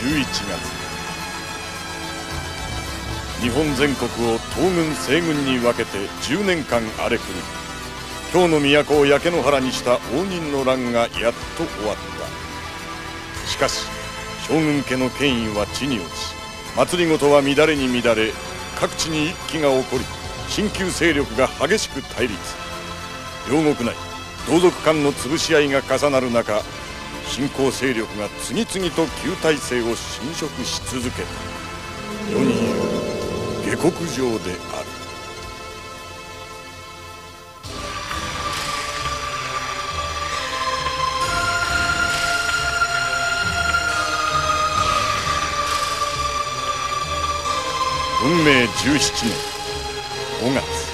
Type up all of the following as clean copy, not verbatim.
11月、日本全国を東軍西軍に分けて10年間荒れ狂い、京の都を焼け野原にした応仁の乱がやっと終わった。しかし将軍家の権威は地に落ち、政は乱れに乱れ、各地に一揆が起こり、新旧勢力が激しく対立。両国内同族間の潰し合いが重なる中、新興勢力が次々と旧体制を侵食し続けた。世に言う下克上である。運命17年5月、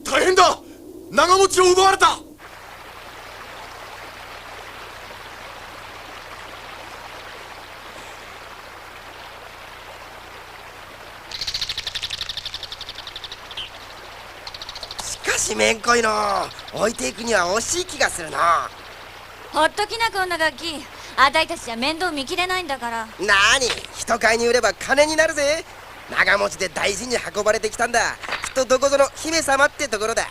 大変だ！長持を奪われた！しかしめんこいの置いていくには惜しい気がするな。ほっときなこんなガキ、あたいたちじゃ面倒見きれないんだから。なに、人買いに売れば金になるぜ。長持ちで大事に運ばれてきたんだ。きっとどこぞの姫様ってところだ。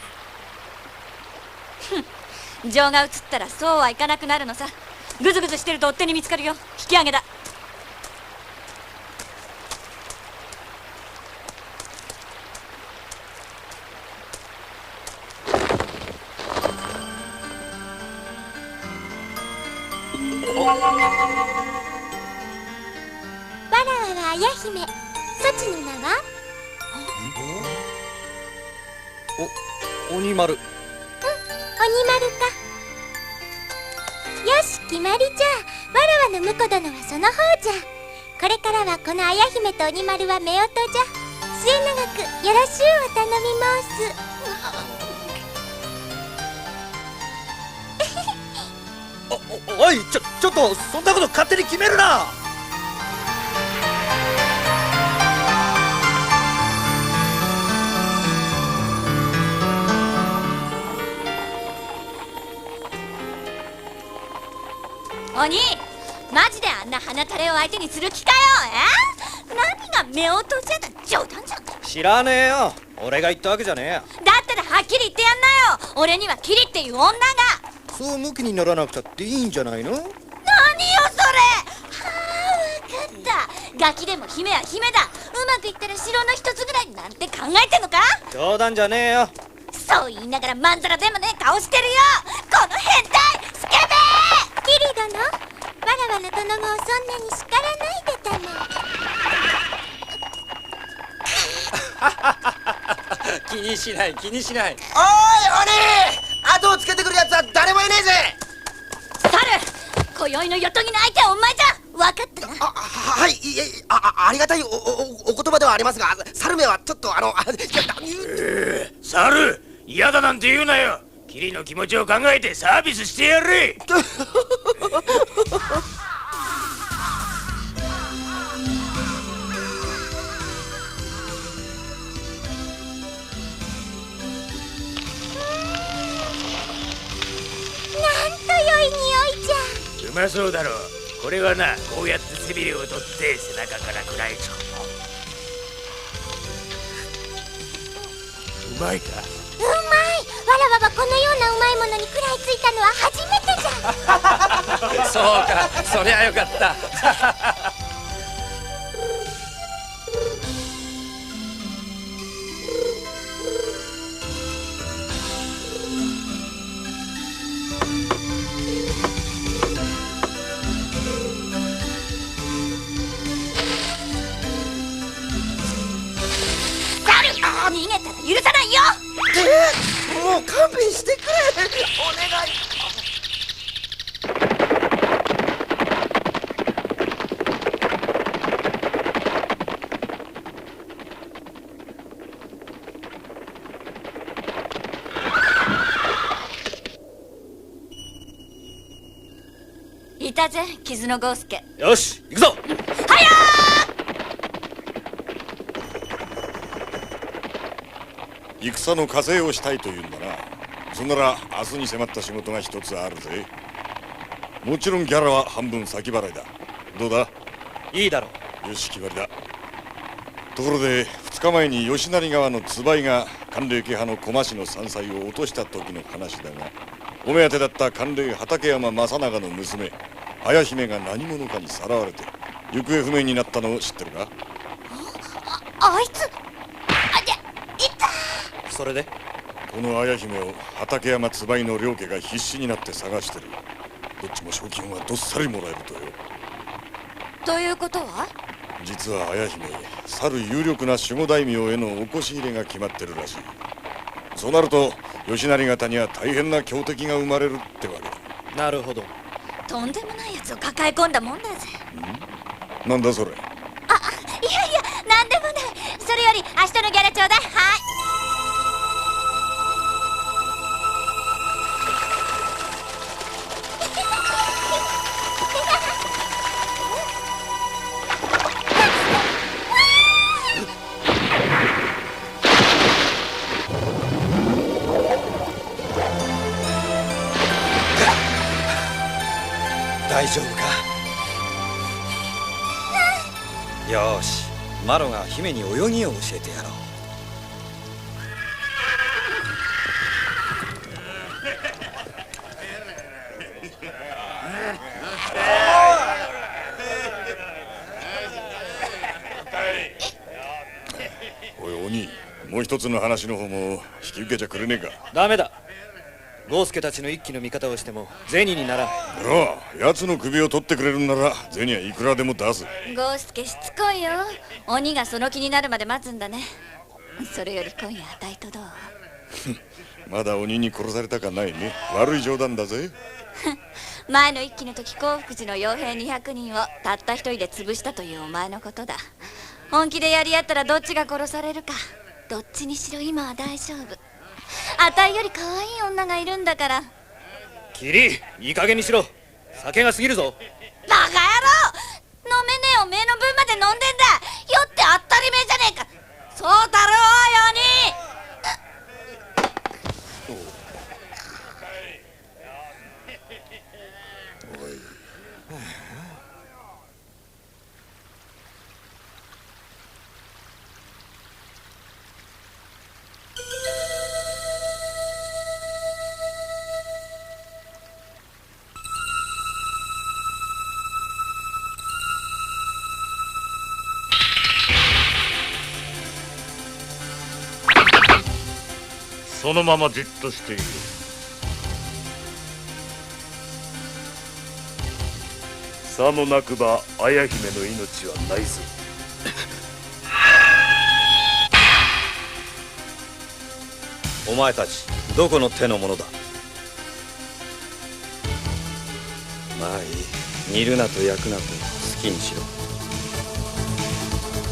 情が移ったらそうはいかなくなるのさ。グズグズしてると追っ手に見つかるよ。引き上げだ。わらわは綾姫。そちの名は？鬼丸。鬼丸か。よし、決まりじゃ。わらわの婿殿はその方じゃ。これからはこの綾姫と鬼丸は夫婦じゃ。末永くよろしゅうお頼み申す。おい、ちょっとそんなこと勝手に決めるな。鬼、マジであんな鼻たれを相手にする気かよ。何が夫婦じゃだ。冗談じゃん。知らねえよ。俺が言ったわけじゃねえや。だったらはっきり言ってやんなよ。俺にはキリっていう女が。そう向きにならなくたっていいんじゃないの？何よそれ。分かった。ガキでも姫は姫だ。うまくいったら城の一つぐらいなんて考えてんのか。冗談じゃねえよ。そう言いながらまんざらでもねえ顔してるよ。この変態スケベー。キリ殿、わらわの殿子をそんなに叱らないでたま。気にしない気にしない。おい鬼、後をつけてくるやつは誰もいねえぜ。猿、今宵のよとぎの相手はお前じゃ。分かったな。はいありがたいお言葉ではありますが、猿めはちょっと猿嫌だなんて言うなよ。キリの気持ちを考えてサービスしてやれ。なんと良い匂いじゃ。うまそうだろう。これはな、こうやって背びれを取って背中から食らいつく。うまいか。うまい。わらわはこのようなうまいものに食らいついたのは初めてじゃ。そうか、そりゃよかった。逃げたら許さないよ。もう勘弁してくれ。お願い。いたぜ、傷の豪介。よし行くぞ。戦の加勢をしたいというんだな。そんなら明日に迫った仕事が一つあるぜ。もちろんギャラは半分先払いだ。どうだ？いいだろよし、決まりだ。ところで2日前に吉成川の椿井が寒冷家派の駒師の山菜を落とした時の話だが、お目当てだった寒冷畠山正長の娘綾姫が何者かにさらわれて行方不明になったのを知ってるか？あいつ。それでこの綾姫を畠山椿井の両家が必死になって探してる。どっちも賞金はどっさりもらえるとよ。ということは？実は綾姫、去る有力な守護大名へのおこし入れが決まってるらしい。そうなると吉成方には大変な強敵が生まれるってわけだ。なるほど。とんでもないやつを抱え込んだもんだぜ。なんだそれ？いやなんでもない。それより明日のギャラちょうだい。はい。大丈夫か？よし、マロが姫に泳ぎを教えてやろう。おい鬼、もう一つの話の方も引き受けちゃくれねえか？ダメだ。豪介たちの一気の味方をしても銭にならん。ああ、奴の首を取ってくれるんなら銭はいくらでも出す。豪介しつこいよ。鬼がその気になるまで待つんだね。それより今夜あたいとどう？まだ鬼に殺されたかないね。悪い冗談だぜ。前の一揆の時、興福寺の傭兵200人をたった一人で潰したというお前のことだ。本気でやり合ったらどっちが殺されるか。どっちにしろ今は大丈夫。あたいより可愛い女がいるんだから。キリ、いい加減にしろ。酒が過ぎるぞ。バカ野郎、飲めねえおめえの分まで飲んでんだ。酔って当たり前じゃねえか。そうだろうよそのままじっとしている。さもなくば綾姫の命はないぞ。お前たちどこの手の者だ？まあいい。煮るなと焼くなと好きにしろ。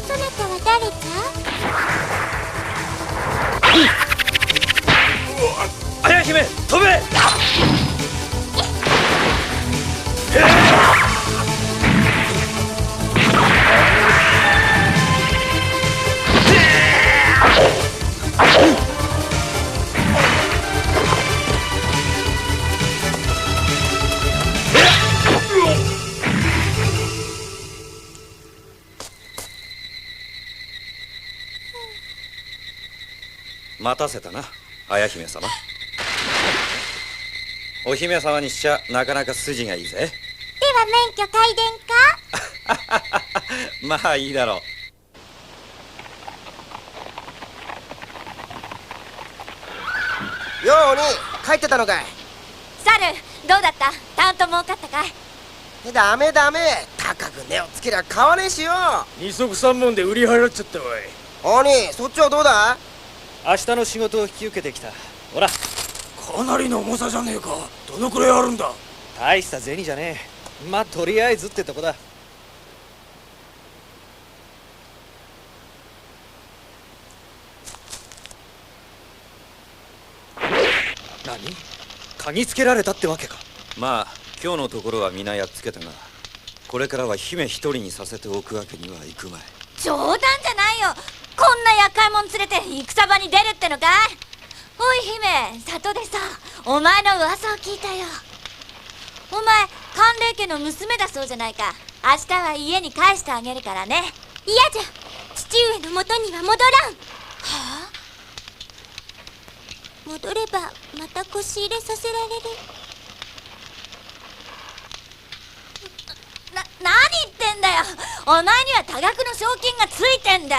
そなたは誰じゃ？綾姫飛べ。待たせたな、綾姫様。お姫様にしちゃなかなか筋がいいぜ。では免許皆伝か？まあいいだろう。よう、鬼帰ってたのかい？サル、どうだった？担当儲かったかい？ダメダメ、高く値をつけりゃ買わねえしよ。二足三門で売り払っちゃったわい。鬼、そっちはどうだ？明日の仕事を引き受けてきた。ほら、かなりの重さじゃねえか。どのくらいあるんだ？大した銭じゃねえ。まあとりあえずってとこだ。何？鍵つけられたってわけか。まあ今日のところは皆やっつけたが、これからは姫一人にさせておくわけにはいくまい。冗談じゃないよ。こんな厄介者連れて戦場に出るってのかい？おい姫、里でさ、お前の噂を聞いたよ。お前、寒冷家の娘だそうじゃないか。明日は家に返してあげるからね。嫌じゃ。父上の元には戻らん。は戻ればまた腰入れさせられる。何言ってんだよ。お前には多額の賞金がついてんだ。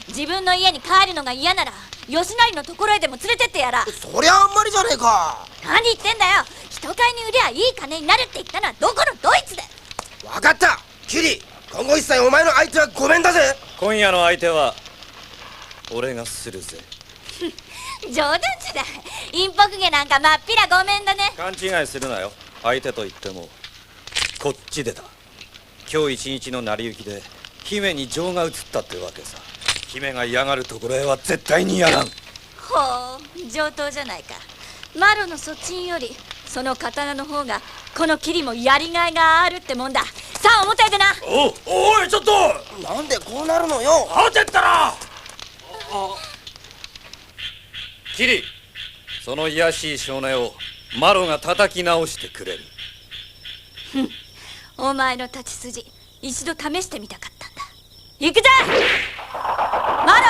自分の家に帰るのが嫌なら吉成のところへでも連れてってやら。そりゃあんまりじゃねえか。何言ってんだよ。人買いに売りゃいい金になるって言ったのはどこのドイツで。分かった、キリ。今後一切お前の相手はごめんだぜ。今夜の相手は俺がするぜ。冗談じゃない。陰北毛なんかまっぴらごめんだね。勘違いするなよ。相手と言ってもこっちでだ。今日一日の成り行きで姫に情が移ったってわけさ。姫が嫌がるところへは絶対にやらん。ほう、上等じゃないか。マロのそちんよりその刀の方がこの霧もやりがいがあるってもんだ。さあ表へ出な。おいちょっとなんでこうなるのよ。慌てったら。キリ、その卑しい少年をマロが叩き直してくれる。お前の立ち筋一度試してみたかったんだ。行くぜマロ。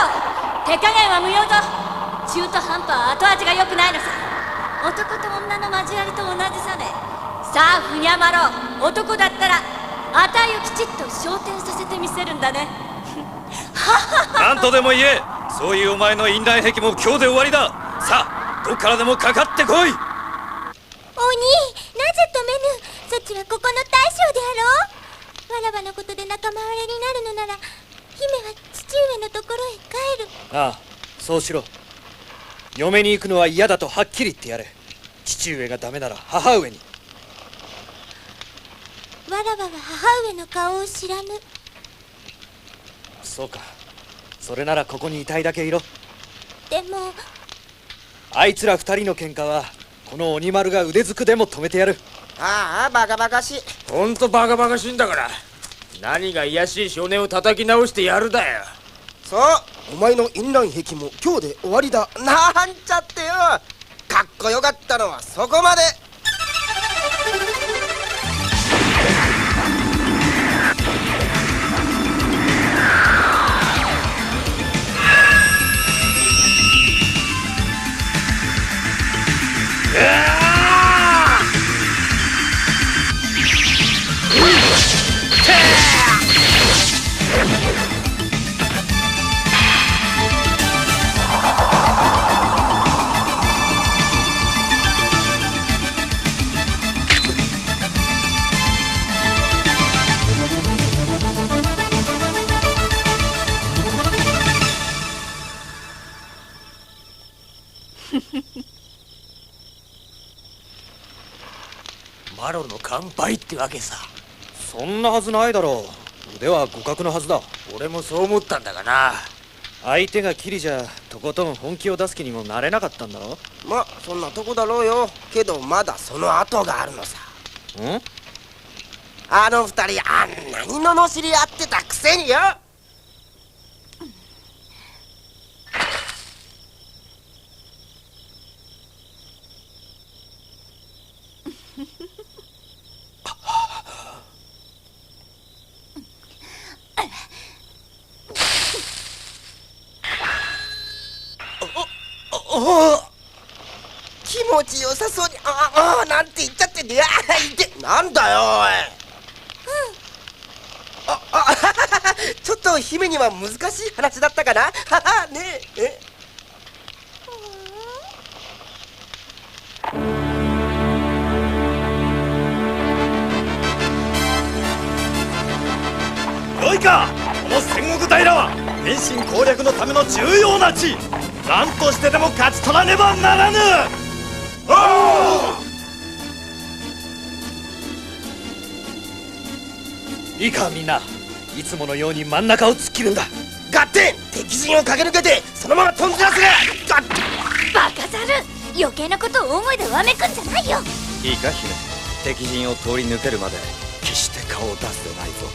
手加減は無用ぞ。中途半端は後味が良くないのさ。男と女の交わりと同じさね。さあふにゃまろ。男だったらあたいをきちっと昇天させてみせるんだね。何とでも言え。そういうお前の淫乱癖も今日で終わりだ。さあどっからでもかかってこい。鬼、なぜ止めぬ？そちはここの大将であろう。わらわのことで仲間割れになるのなら、姫は父上のところへ帰る。ああ、そうしろ。嫁に行くのは嫌だとはっきり言ってやれ。父上がダメなら母上に。わらわは母上の顔を知らぬ。そうか。それならここにいたいだけいろ。でもあいつら二人の喧嘩はこの鬼丸が腕ずくでも止めてやる。ああ、バカバカしい。ほんとバカバカしいんだから。何が卑しい少年を叩き直してやるだよ。さあ、お前の淫乱癖も今日で終わりだ。なんちゃってよ。かっこよかったのはそこまで。バロの乾杯ってわけさ。そんなはずないだろう。腕は互角のはずだ。俺もそう思ったんだがな。相手がキリじゃとことん本気を出す気にもなれなかったんだろ。まあそんなとこだろうよ。けどまだその後があるのさ。ん？あの二人あんなに罵り合ってたくせによ。気持ちよさそうになんて言っちゃってんだよ。なんだよおい。ちょっと姫には難しい話だったかな。ねえ。よいか、この戦国平は遠心攻略のための重要な地。何としてでも勝ち取らねばならぬ。いいかみんな、いつものように真ん中を突っ切るんだ。ガッテン、敵陣を駆け抜けてそのまま飛んでらせる。バカザル、余計なことを大声でわめくんじゃないよ。いいか姫、敵陣を通り抜けるまで決して顔を出すでないぞ。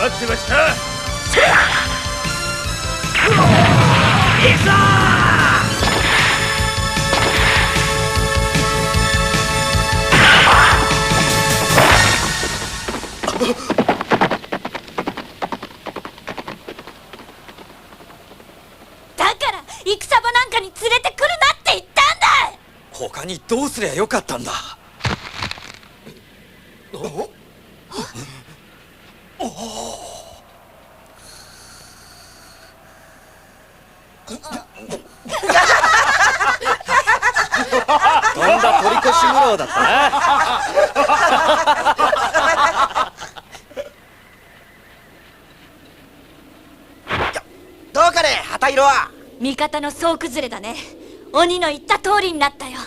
待ってました。だから戦場なんかに連れてくるなって言ったんだ。他にどうすりゃよかったんだ。とんだ取り越し苦労だったな。どうかね、旗色は。味方の総崩れだね。鬼の言った通りになったよ。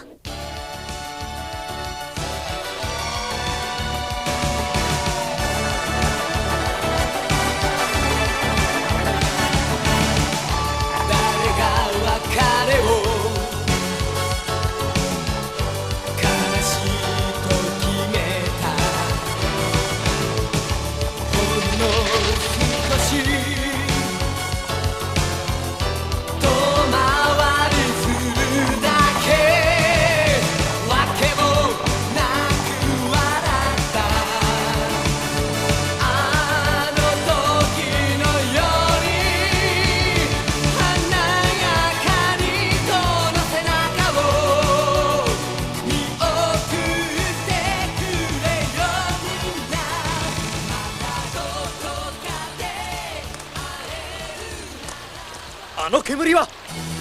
あの煙は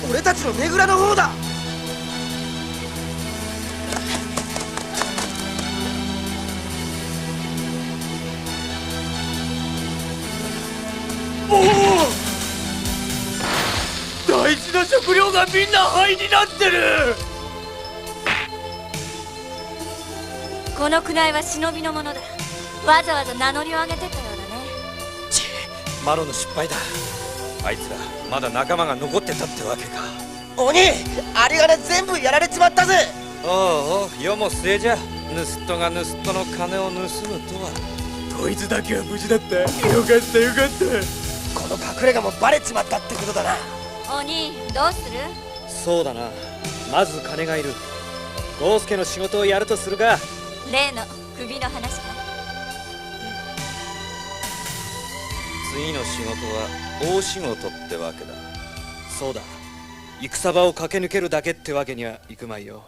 俺たちのねぐらの方だ。大事な食料がみんな灰になってる。この宮内は忍びのものだ。わざわざ名乗りを上げてったようだね。マロの失敗だ。あいつらまだ仲間が残ってたってわけか。鬼、あれがね全部やられちまったぜ。おうおう、世も末じゃ。盗人が盗人の金を盗むとは。こいつだけは無事だった。よかったよかった。この隠れ家もバレちまったってことだな。鬼、どうする？そうだな。まず金がいる。ゴウスケの仕事をやるとするが、例の首の話か。次の仕事は大仕事ってわけだ。そうだ。戦場を駆け抜けるだけってわけにはいくまいよ。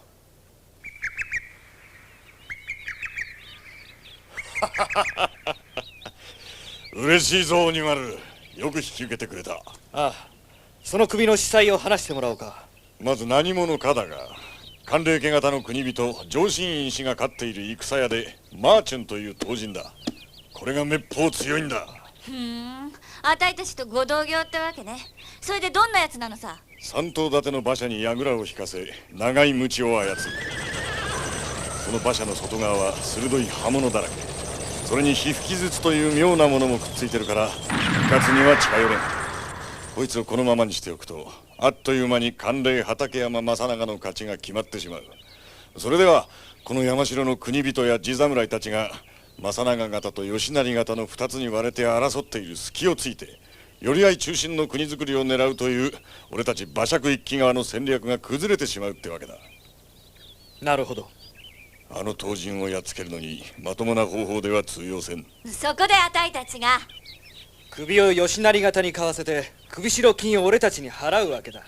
嬉しいぞ鬼丸、よく引き受けてくれた。ああ、その首の司祭を話してもらおうか。まず何者かだが、寒冷家型の国人上信院氏が飼っている戦屋でマーチュンという唐人だ。これがめっぽう強いんだ。あたいたちとご同業ってわけね。それでどんなやつなのさ。3頭立ての馬車に櫓を引かせ、長い鞭を操る。その馬車の外側は鋭い刃物だらけ。それに皮膚傷という妙なものもくっついてるから、うかつには近寄れん。こいつをこのままにしておくと、あっという間に寒冷畠山正長の勝ちが決まってしまう。それではこの山城の国人や地侍たちが正長方と吉成方の2つに割れて争っている隙をついて、寄り合い中心の国づくりを狙うという俺たち馬借一揆側の戦略が崩れてしまうってわけだ。なるほど。あの唐人をやっつけるのにまともな方法では通用せん。そこであたいたちが。首を吉成方に買わせて首代金を俺たちに払うわけだ。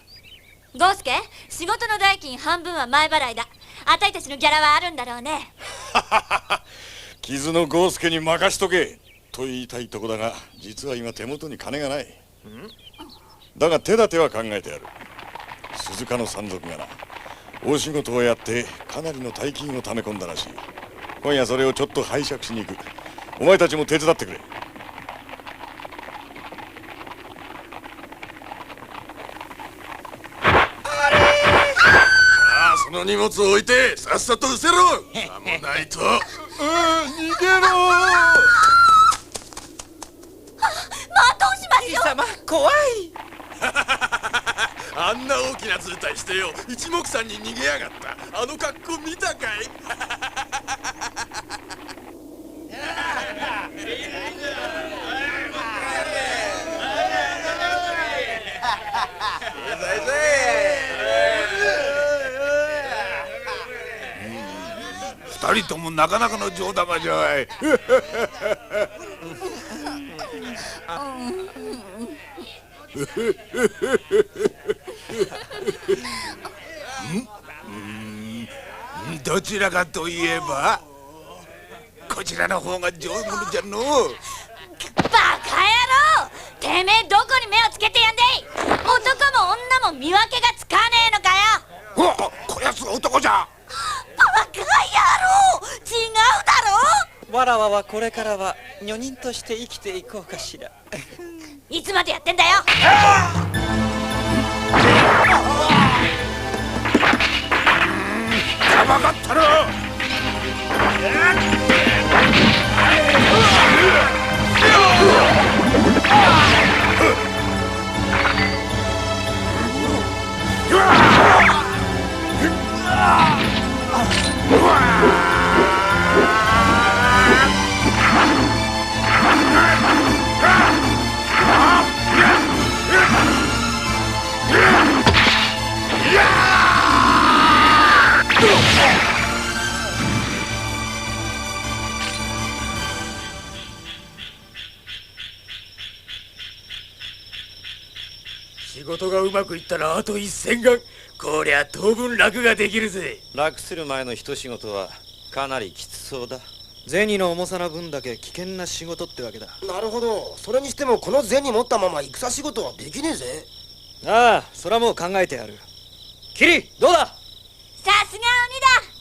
ゴウスケ、仕事の代金半分は前払いだ。あたいたちのギャラはあるんだろうね。傷の豪助に任しとけと言いたいとこだが、実は今手元に金がない。だが手立ては考えてやる。鈴鹿の山賊がな、大仕事をやってかなりの大金を貯め込んだらしい。今夜それをちょっと拝借しに行く。お前たちも手伝ってくれ。その荷物を置いてさっさと失せろ。さもないと逃げろ。どうしますよ。貴様怖い。あんな大きな図体してよ、一目散に逃げやがった。あの格好見たかい？二人ともなかなかの上玉じゃい。どちらかといえばこちらの方が上物じゃのう。バカ野郎、てめえどこに目をつけてやんでい。男も女も見分けがつかねえのかよ。こやつが男じゃ。バカ野郎、違うだろ。わらわはこれからは女人として生きていこうかしら。いつまでやってんだよ。やばかったろ。仕事がうまくいったらあと1000貫。こりゃ当分楽ができるぜ。楽する前の一仕事はかなりきつそうだ。銭の重さの分だけ危険な仕事ってわけだ。なるほど。それにしてもこの銭持ったまま戦仕事はできねえぜ。ああ、それはもう考えてやる。キリ、どうだ。さすが鬼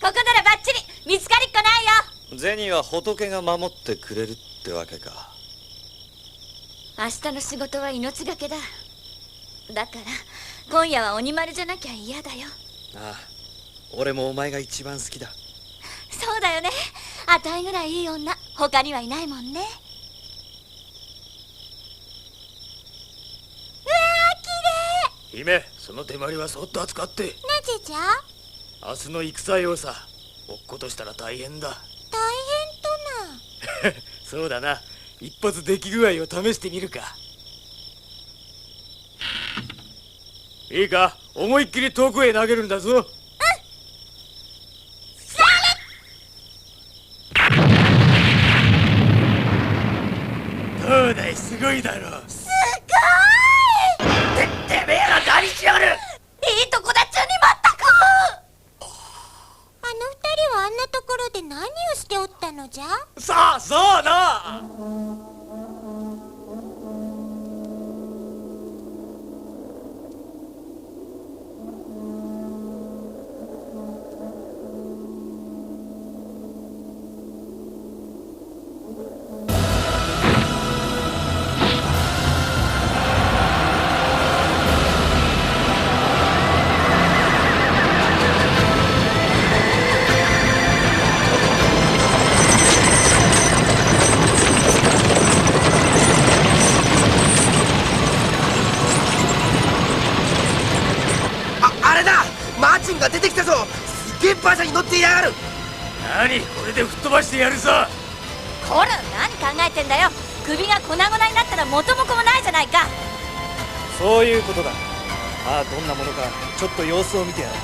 だ。ここならバッチリ。見つかりっこないよ。銭は仏が守ってくれるってわけか。明日の仕事は命がけだ。だから今夜は鬼丸じゃなきゃ嫌だよ。ああ、俺もお前が一番好きだ。そうだよね。あたいぐらいいい女他にはいないもんね。姫、その手まりはそっと扱って。なぜじゃ？明日の戦用さ。落っことしたら大変だ。大変とな。そうだな。一発出来具合を試してみるか。いいか、思いっきり遠くへ投げるんだぞ。どうだい、すごいだろ。すごい。てめえら何しやる。いいとこだっちゃにまったく。あの二人はあんなところで何をしておったのじゃ？さあさあな。あれだ、マーチンが出てきたぞ。すっげえ馬車に乗っていやがる。何、これで吹っ飛ばしてやるさ。こら、何考えてんだよ。首が粉々になったら元も子もないじゃないか。そういうことだ。まあどんなものかちょっと様子を見てやろう。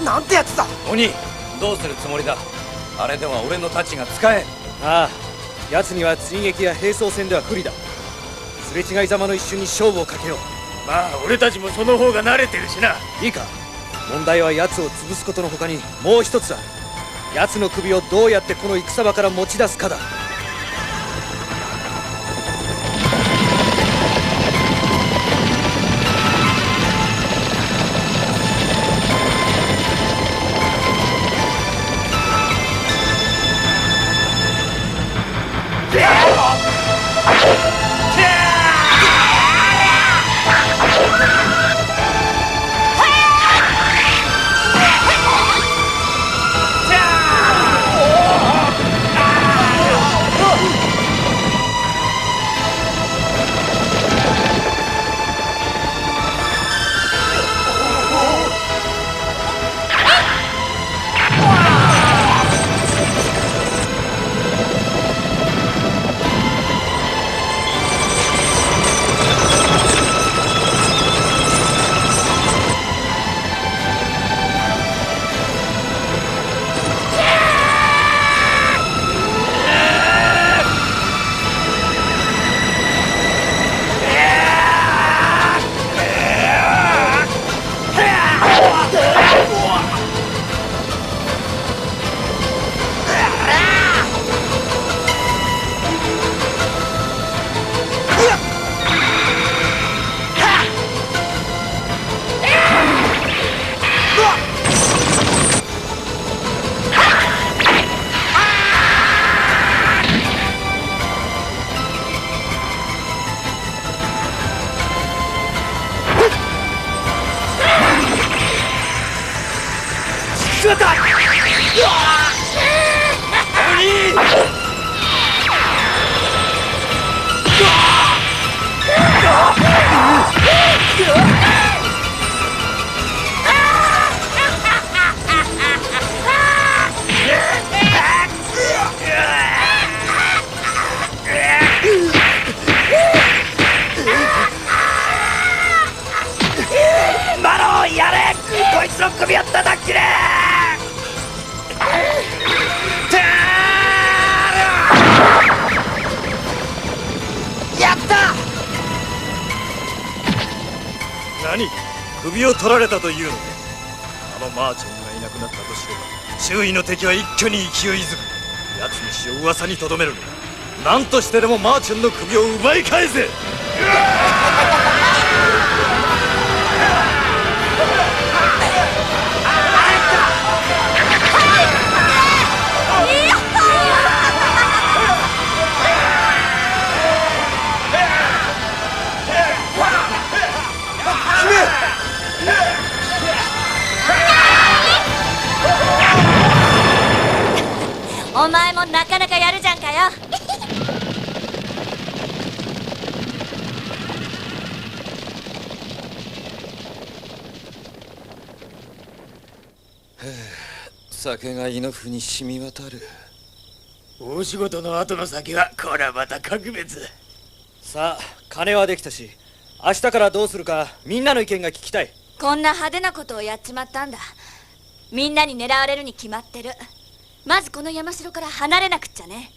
なんてやつだ。鬼、どうするつもりだ。あれでは俺の太刀が使えん。ああ、奴には追撃や並走戦では不利だ。すれ違いざまの一瞬に勝負をかけよう。まあ俺たちもその方が慣れてるしな。いいか、問題は奴を潰すことの他にもう一つある。奴の首をどうやってこの戦場から持ち出すかだ。首を取られたというので、あのマーチョンがいなくなったとすれば周囲の敵は一挙に勢いづく。奴の死を噂にとどめるのだ。何としてでもマーチョンの首を奪い返せ。お前もなかなかやるじゃんかよ。酒が胃の腑に染み渡る。大仕事の後の酒はこれはまた格別。さあ金はできたし、明日からどうするかみんなの意見が聞きたい。こんな派手なことをやっちまったんだ。みんなに狙われるに決まってる。まずこの山城から離れなくっちゃね。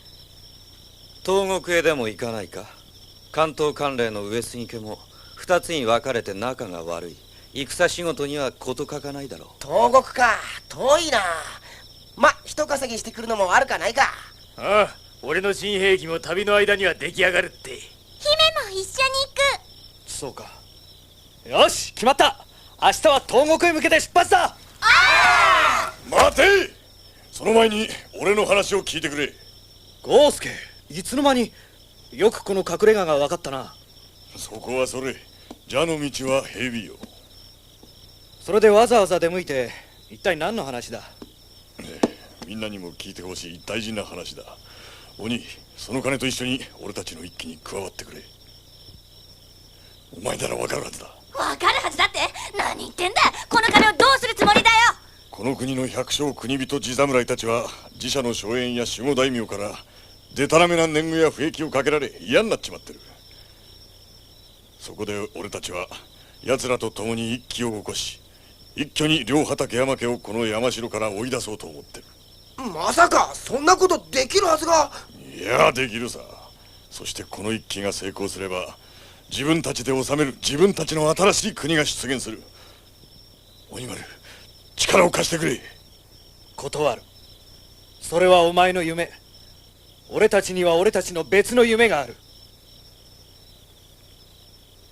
東国へでも行かないか。関東関連の上杉家も二つに分かれて仲が悪い。戦仕事には事欠かないだろう。東国か、遠いな。ま、人稼ぎしてくるのも悪かないか。ああ、俺の新兵器も旅の間には出来上がるって。姫も一緒に行く。そうか。よし決まった。明日は東国へ向けて出発だ。待て。その前に俺の話を聞いてくれ。豪介、いつの間に。よくこの隠れ家が分かったな。そこはそれ。蛇の道は平尾よ。それでわざわざ出向いて一体何の話だ。みんなにも聞いてほしい大事な話だ。鬼、その金と一緒に俺たちの一揆に加わってくれ。お前なら分かるはずだ。わかるはずだって。何言ってんだ。この金をどうするつもりだよ。この国の百姓国人地侍たちは自社の荘園や守護大名からでたらめな年貢や不益をかけられ嫌になっちまってる。そこで俺たちは奴らと共に一揆を起こし、一挙に両畠山家をこの山城から追い出そうと思ってる。まさかそんなことできるはずが。いや、できるさ。そしてこの一揆が成功すれば自分たちで治める自分たちの新しい国が出現する。鬼丸、力を貸してくれ。断る。それはお前の夢。俺たちには俺たちの別の夢がある。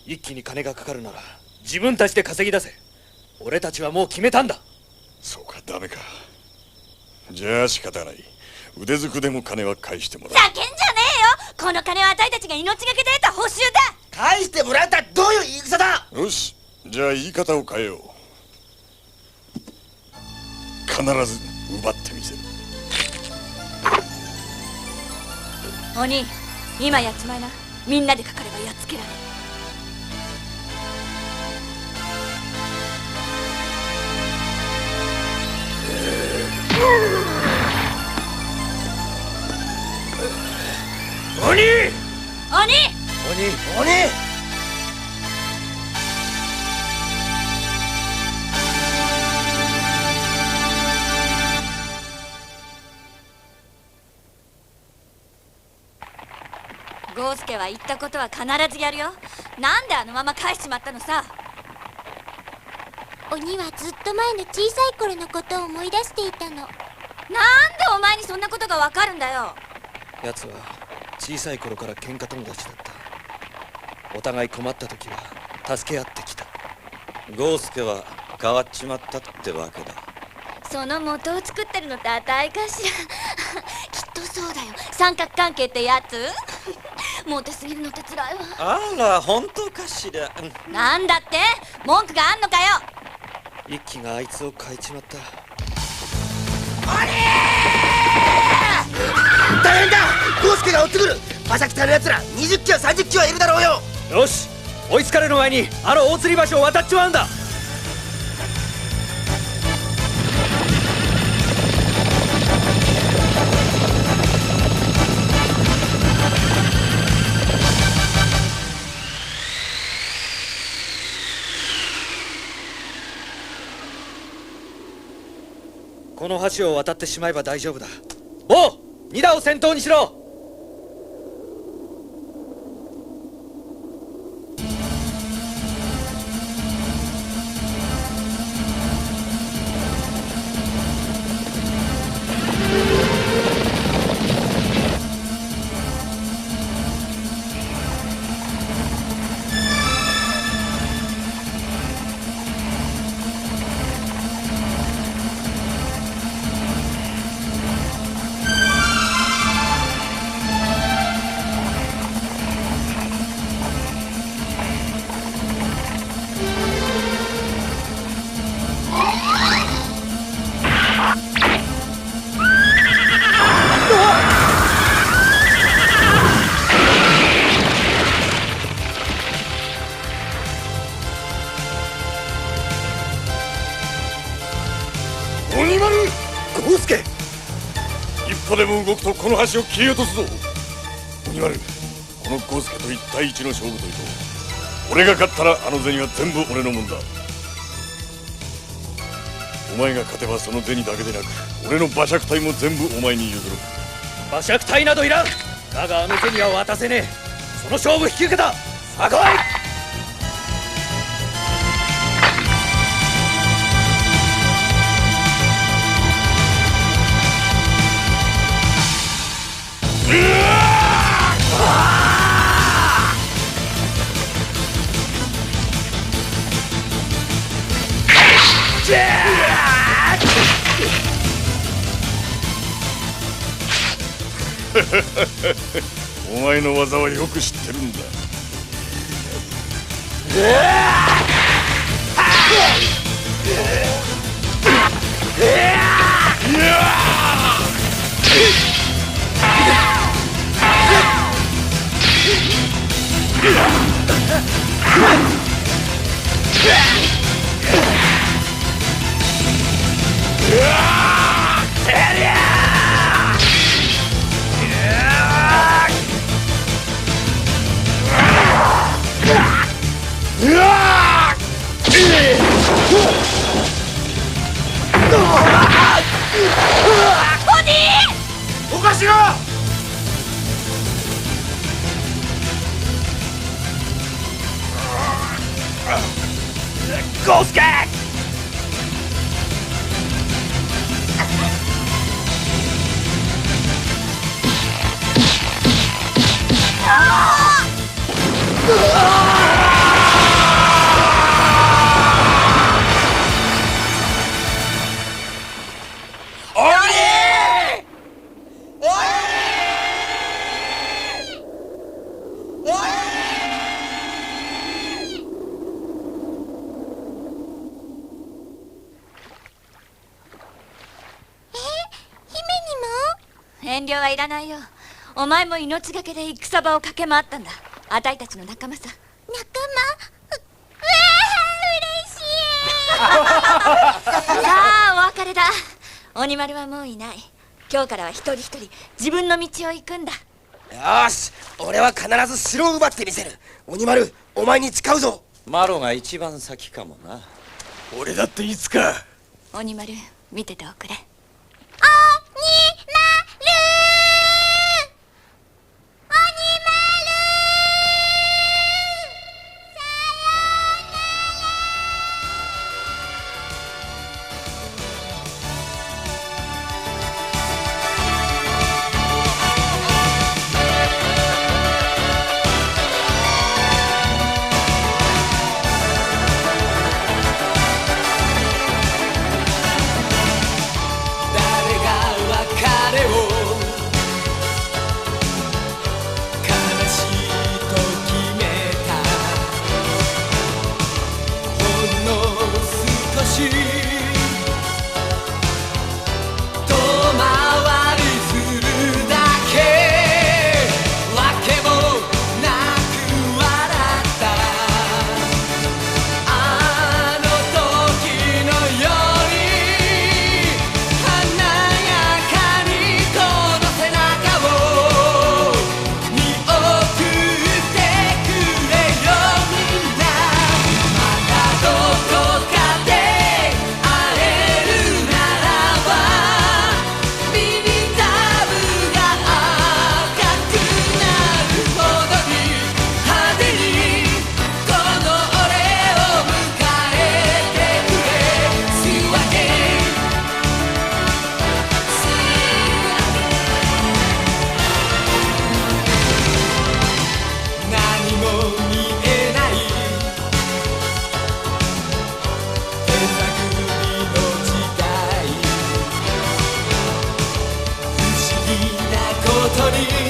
一気に金がかかるなら自分たちで稼ぎ出せ。俺たちはもう決めたんだ。そうか、ダメか。じゃあ仕方ない。腕ずくでも金は返してもらう。叫んじゃねえよ。この金はあたいたちが命がけで得た報酬だ。返してもらった。どういう言い草だ。よし、じゃあ言い方を変えよう。必ず奪ってみせる。鬼、今やっちまいな。みんなでかかればやっつけられる。鬼！鬼！鬼！豪介は言ったことは必ずやるよ。なんであのまま返しちまったのさ。鬼はずっと前の小さい頃のことを思い出していたの。なんでお前にそんなことがわかるんだよ。奴は小さい頃から喧嘩友達だった。お互い困った時は助け合ってきた。豪介は変わっちまったってわけだ。その元を作ってるのってあたいかしら。きっとそうだよ。三角関係ってやつ。モテすぎるのってつらいわ。あら、本当かしら。なんだって文句があんのかよ。一気があいつを変えちまった。大変だ。ゴースケが追ってくる。馬先隊のやつら20機は30機はいるだろうよ。よし、追いつかれる前にあの大吊り橋を渡っちまうんだ。この橋を渡ってしまえば大丈夫だ。おう、2打を先頭にしろ。でも動くとこの橋を切り落とすぞ。鬼丸、この豪介と1対1の勝負というと、俺が勝ったらあの銭は全部俺のもんだ。お前が勝てばその銭だけでなく、俺の馬借隊も全部お前に譲る。馬借隊などいらん。だがあの銭は渡せねえ。その勝負引き受けた。さあ来い。お前の技はよく知ってるんだ。おかしがゴースケ遠慮はいらないよ。お前も命がけで戦場を駆け回ったんだ。あたいたちの仲間さ。仲間。嬉しい。さあお別れだ。鬼丸はもういない。今日からは一人一人自分の道を行くんだ。よし、俺は必ず城を奪ってみせる。鬼丸、お前に誓うぞ。マロが一番先かもな。俺だっていつか。鬼丸、見てておくれ。ことに